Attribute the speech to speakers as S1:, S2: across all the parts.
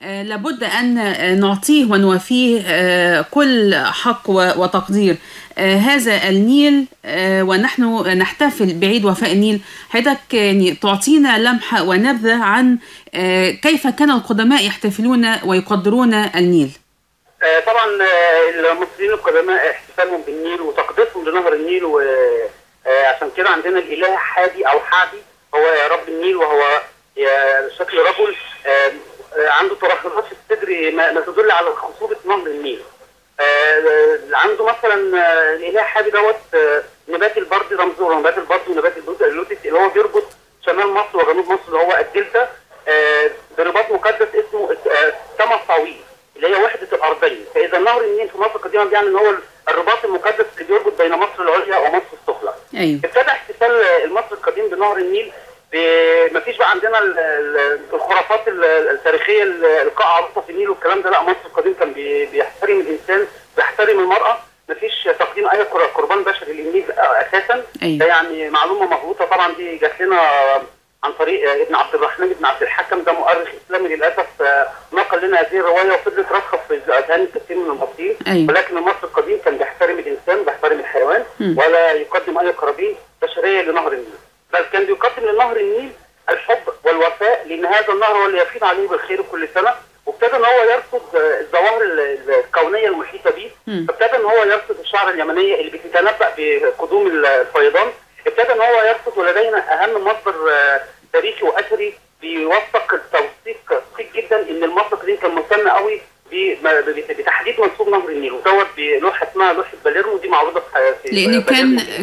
S1: لابد أن نعطيه ونوفيه كل حق وتقدير هذا النيل، ونحن نحتفل بعيد وفاء النيل. حضرتك يعني تعطينا لمحة ونبذة عن كيف كان القدماء يحتفلون ويقدرون النيل.
S2: طبعا المصريين القدماء احتفالهم بالنيل وتقديسهم لنهر النيل، وعشان كده عندنا الإله حادي أو حادي هو رب النيل، وهو شكل رجل عنده ترهلات في الصدر ما تدل على خصوبة نهر النيل. عنده مثلا الإله حادي دوت نبات البرد، رمزه نبات البرد ونبات اللوتس اللي هو بيربط شمال مصر وجنوب مصر اللي هو الدلتا برباط مقدس اسمه سما طويل اللي هي وحدة الأرضين. فإذا نهر النيل في مصر القديمة يعني إن هو الرباط المقدس اللي بيربط بين مصر العليا ومصر السفلى.
S1: أيوه.
S2: ابتدى احتفال المصري القديم بنهر النيل. مفيش بقى عندنا الخرافات التاريخيه القاء عروسه في النيل والكلام ده، لا، مصر القديم كان بيحترم الانسان، بيحترم المراه، مفيش تقديم اي قربان بشري للنيل اساسا.
S1: أيوه.
S2: ده يعني معلومه مغلوطه طبعا، دي جات لنا عن طريق ابن عبد الرحمن بن عبد الحكم، ده مؤرخ اسلامي للاسف نقل لنا هذه الروايه وفضلت راسخه في اذهان كثير من المصريين.
S1: أيوه.
S2: ولكن المصري القديم كان بيحترم الانسان، بيحترم الحيوان، ولا يقدم اي قرابين بشريه لنهر النيل، بل كان بيقدم لنهر النيل الحب والوفاء، لان هذا النهر هو اللي يفيض عليه بالخير كل سنه. وابتدى ان هو يرصد الظواهر الكونيه المحيطه به، فابتدى ان هو يرصد الشعر اليمنيه اللي بتتنبأ بقدوم الفيضان، ابتدى ان هو يرصد، ولدينا اهم مصدر تاريخي واثري بيوثق التوثيق دقيق جدا ان المصري القديم كان مهتم قوي بتحديد منسوب نهر النيل، ودوت بلوحه اسمها لوحه باليرمو، دي معروضه في
S1: لان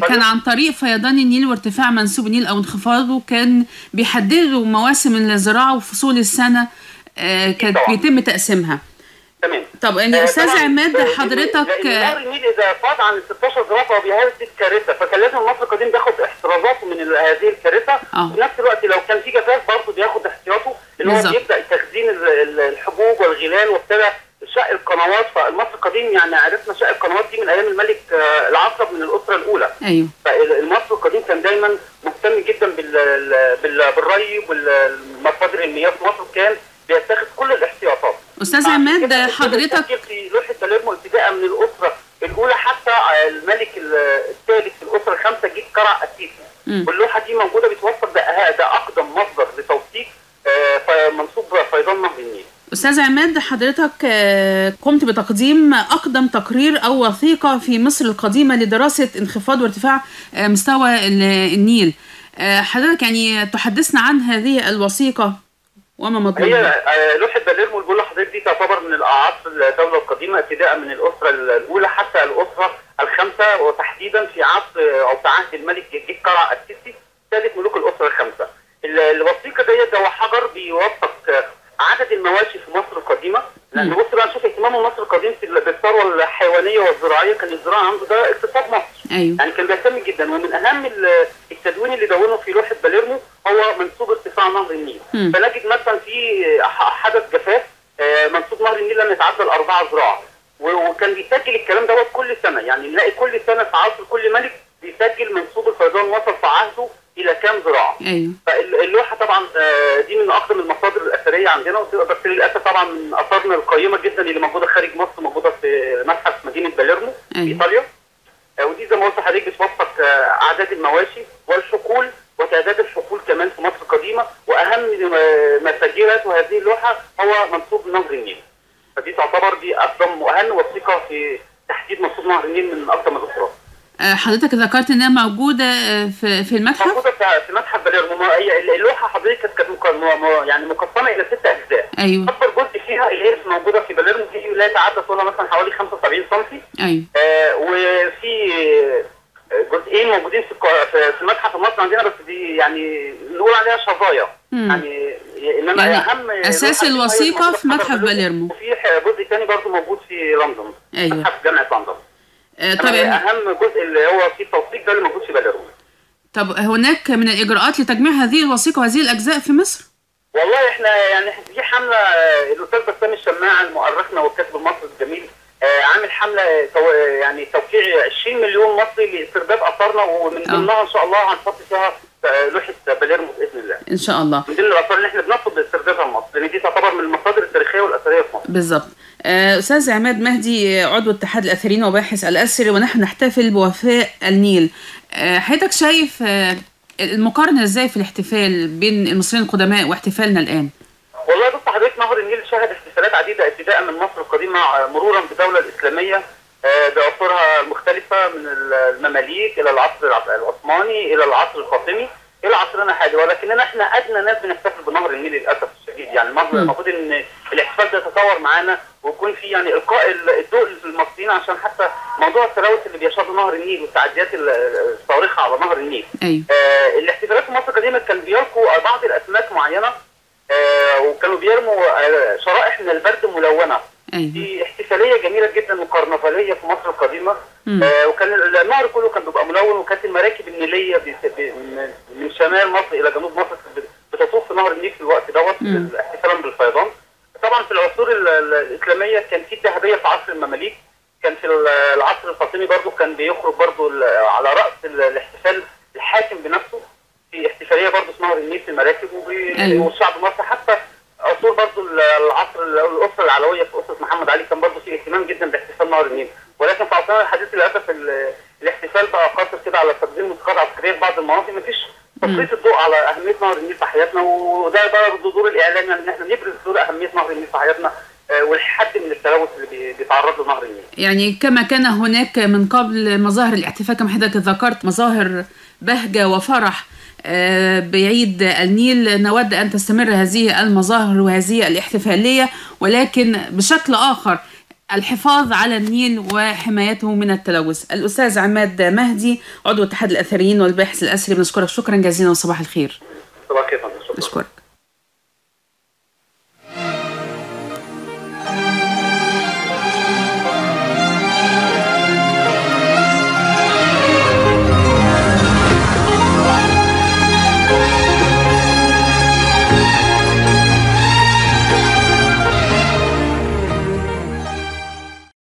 S1: كان عن طريق فيضان النيل وارتفاع منسوب النيل او انخفاضه كان بيحددوا مواسم الزراعه وفصول السنه كانت بيتم تقسيمها.
S2: تمام.
S1: طب يعني استاذ عماد حضرتك
S2: نهر النيل اذا فاض عن 16 ذراع فهو بيهدد كارثه، فكان لازم المصري القديم بياخد احترازاته من هذه الكارثه. في نفس الوقت لو كان في جفاف برضه بياخد احتياطه، ان هو بيبدا تخزين الحبوب والغلال، وابتدى شق القنوات. فالمصري القديم يعني عرفنا شق القنوات دي من ايام الملك العقرب من الاسره الاولى.
S1: ايوه.
S2: فالمصري القديم كان دايما مهتم جدا بالري والمصادر المياه في مصر، كان بيتخذ كل الاحتياطات.
S1: استاذ عماد حضرتك
S2: في لوحه باليرمو ابتداء من الاسره الاولى حتى الملك الثالث في الاسره الخامسه جيت قرع السيسي، واللوحه دي موجوده بتوثق ده اقدم مصدر لتوثيق منسوب فيضان نهر النيل.
S1: استاذ عماد حضرتك قمت بتقديم اقدم تقرير او وثيقه في مصر القديمه لدراسه انخفاض وارتفاع مستوى النيل. حضرتك يعني تحدثنا عن هذه الوثيقه وما مطلوب.
S2: هي لوحه باليرمو اللي بقول لحضرتك دي تعتبر من الاعراف الدوله القديمه ابتداء من الاسره الاولى حتى الاسره الخامسه، وتحديدا في عصر او في عهد الملك جيت قرع السيسي ثالث ملوك الاسره الخامسه. الوثيقه ديت هو حجر بيوثق عدد المواشي في مصر القديمه، لان بص بقى نشوف اهتمام مصر القديم بالثروه الحيوانيه والزراعيه. كان الزراعه عنده ده اقتصاد مصر.
S1: أيوه.
S2: يعني كان بيهتم جدا، ومن اهم التدوين اللي دونه في لوحه باليرمو هو منسوب ارتفاع نهر النيل. فنجد مثلا في حدث جفاف منسوب نهر النيل لم يتعدى 4 ذراع، وكان بيسجل الكلام دوت كل سنه، يعني نلاقي كل سنه في عصر كل ملك بيسجل منسوب الفيضان وصل في عهده الى كام ذراع.
S1: ايوه.
S2: فاللوحه طبعا دي من اقدم المصادر الاثريه عندنا، بس للاسف طبعا من اثارنا القيمه جدا اللي موجوده خارج مصر، موجوده في متحف مدينه باليرمو في ايطاليا. ودي زي ما قلت لحضرتك بتوثق اعداد المواشي والحقول وتعداد الحقول كمان في مصر القديمه، واهم ما سجلت هذه اللوحه هو منسوب نهر النيل. فدي تعتبر دي اقدم واهم وثيقه في تحديد منسوب نهر النيل من اقدم الاسرات.
S1: حضرتك ذكرت انها موجوده في المتحف؟
S2: موجوده في متحف باليرمو. هي اللوحه حضرتك كانت يعني مقسمه الى 6 اجزاء.
S1: ايوه.
S2: اكبر جزء فيها اللي هي موجوده في باليرمو دي لا يتعدى طولها مثلا حوالي 75 سم.
S1: ايوه.
S2: وفي جزئين موجودين في المتحف المصري عندنا، بس دي يعني نقول عليها شظايا. يعني انما
S1: يعني
S2: اهم
S1: اساس الوثيقه في متحف باليرمو.
S2: وفي جزء ثاني برضه موجود في لندن.
S1: ايوه.
S2: متحف جامعه لندن.
S1: طب
S2: اهم جزء اللي هو في التوثيق ده اللي موجود في باليرمو.
S1: طب هناك من الاجراءات لتجميع هذه الوثيقه وهذه الاجزاء في مصر؟
S2: والله احنا يعني في حمله الاستاذ بسام الشماع المؤرخنا والكاتب المصري الجميل عامل حمله يعني توقيع 20 مليون مصري لاسترداد اثارنا، ومن ضمنها ان شاء الله هنحط فيها لوحه باليرمو باذن الله.
S1: ان شاء الله.
S2: من ضمن الاثار اللي احنا بنطلب استردادها لمصر، لان دي تعتبر من المصادر التاريخيه والاثريه في مصر.
S1: بالظبط. أستاذ عماد مهدي، عضو اتحاد الأثريين وباحث الأثري، ونحن نحتفل بوفاء النيل. حضرتك شايف المقارنة ازاي في الاحتفال بين المصريين القدماء واحتفالنا الآن؟
S2: والله بص حضرتك، نهر النيل شهد احتفالات عديده ابتداء من مصر القديمه مرورا بالدوله الاسلاميه بعصورها المختلفه من المماليك الى العصر العثماني الى العصر الفاطمي الى عصرنا الحالي، ولكننا احنا ادنى ناس بنحتفل بنهر النيل للاسف الشديد. يعني المفروض ان الاحتفال ده يتطور معانا ويكون في يعني القاء الضوء للمصريين عشان حتى موضوع التلوث اللي بيشهده نهر النيل والتعديات الصارخه على نهر النيل.
S1: أيوة.
S2: الاحتفالات في مصر القديمه كان بيلقوا بعض الاسماك معينه وكانوا بيرموا شرائح من البرد ملونه.
S1: أيوة.
S2: دي احتفاليه جميله جدا وكرنفاليه في مصر القديمه. وكان النهر كله كان بيبقى ملون، وكانت المراكب النيليه من شمال مصر الى جنوب مصر بتطوف في نهر النيل في الوقت دوت احتفالا بالفيضان. طبعا في العصور الاسلاميه كان في الذهبيه في عصر المماليك، كان في العصر الفاطمي برضو كان بيخرج برضو على راس الاحتفال الحاكم بنفسه في احتفاليه برضو في نهر النيل في المراكب والشعب المصري. حتى عصور برضو العصر الاسره العلويه في اسره محمد علي كان برضو في اهتمام جدا باحتفال نهر النيل، ولكن في عصرنا الحديث للاسف الاحتفال بقى قاصر كده على تقديم موسيقات عسكريه في بعض المناطق، مفيش تسليط الضوء على اهميه نهر النيل في حياتنا. وده بقى دور الاعلام، يعني ان احنا نبرز دور اهميه نهر النيل في حياتنا والحد من التلوث اللي بيتعرض له نهر النيل.
S1: يعني كما كان هناك من قبل مظاهر الاحتفال كما حضرتك ذكرت مظاهر بهجه وفرح بعيد النيل، نود أن تستمر هذه المظاهر وهذه الاحتفالية، ولكن بشكل آخر الحفاظ على النيل وحمايته من التلوث. الأستاذ عماد مهدي، عضو اتحاد الأثريين والباحث الأثري، بنشكرك شكرا جزيلا وصباح الخير.
S2: صباح الخير.
S1: نشكرك.